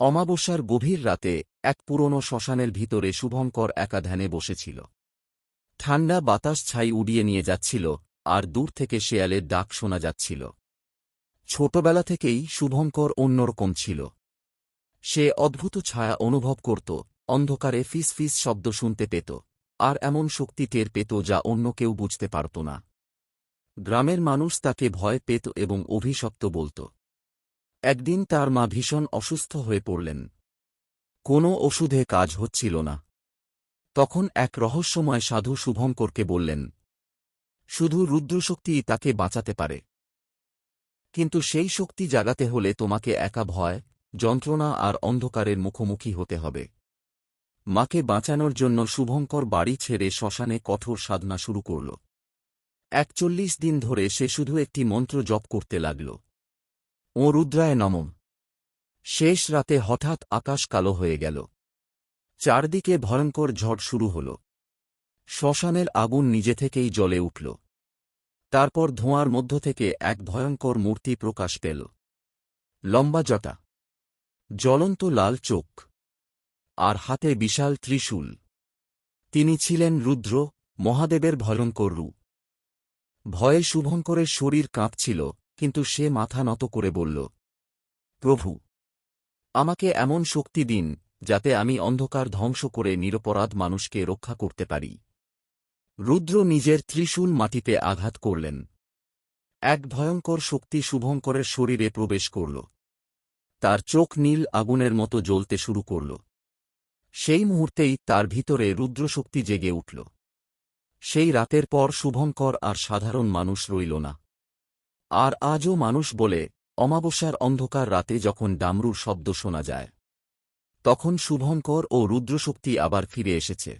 অমাবস্যার গভীর রাতে এক পুরনো শ্মশানের ভিতরে শুভঙ্কর একা ধ্যানে বসেছিল। ঠান্ডা বাতাস ছাই উড়িয়ে নিয়ে যাচ্ছিল, আর দূর থেকে শেয়ালের ডাক শোনা যাচ্ছিল। ছোটবেলা থেকেই শুভঙ্কর অন্যরকম ছিল। সে অদ্ভুত ছায়া অনুভব করত, অন্ধকারে ফিস ফিস শব্দ শুনতে পেত, আর এমন শক্তি টের পেত যা অন্য কেউ বুঝতে পারত না। গ্রামের মানুষ তাকে ভয় পেত এবং অভিশপ্ত বলত। একদিন তার মা ভীষণ অসুস্থ হয়ে পড়লেন। কোনো ওষুধে কাজ হচ্ছিল না। তখন এক রহস্যময় সাধু শুভঙ্করকে বললেন, শুধু রুদ্রশক্তিই তাকে বাঁচাতে পারে। কিন্তু সেই শক্তি জাগাতে হলে তোমাকে একা ভয়, যন্ত্রণা আর অন্ধকারের মুখোমুখি হতে হবে। মাকে বাঁচানোর জন্য শুভঙ্কর বাড়ি ছেড়ে শ্মশানে কঠোর সাধনা শুরু করল। ৪১ দিন ধরে সে শুধু একটি মন্ত্র জপ করতে লাগল, ও রুদ্রায় নমঃ। শেষ রাতে হঠাৎ আকাশ কালো হয়ে গেল। চারদিকে ভয়ঙ্কর ঝড় শুরু হল। শ্মশানের আগুন নিজে থেকেই জ্বলে উঠল। তারপর ধোঁয়ার মধ্য থেকে এক ভয়ঙ্কর মূর্তি প্রকাশ পেল। লম্বা জটা, জ্বলন্ত লাল চোখ, আর হাতে বিশাল ত্রিশূল। তিনি ছিলেন রুদ্র, মহাদেবের ভয়ঙ্কর রূপ। ভয়ে শুভঙ্করের শরীর কাঁপছিল, কিন্তু সে মাথা নত করে বলল, প্রভু, আমাকে এমন শক্তি দিন যাতে আমি অন্ধকার ধ্বংস করে নিরপরাধ মানুষকে রক্ষা করতে পারি। রুদ্র নিজের ত্রিশূল মাটিতে আঘাত করলেন। এক ভয়ঙ্কর শক্তি শুভঙ্করের শরীরে প্রবেশ করল। তার চোখ নীল আগুনের মতো জ্বলতে শুরু করল। সেই মুহূর্তেই তার ভিতরে রুদ্রশক্তি জেগে উঠল। সেই রাতের পর শুভঙ্কর আর সাধারণ মানুষ রইল না। আর আজও মানুষ বলে, অমাবস্যার অন্ধকার রাতে যখন ডামরুর শব্দ শোনা যায়, তখন শুভঙ্কর ও রুদ্রশক্তি আবার ফিরে এসেছে।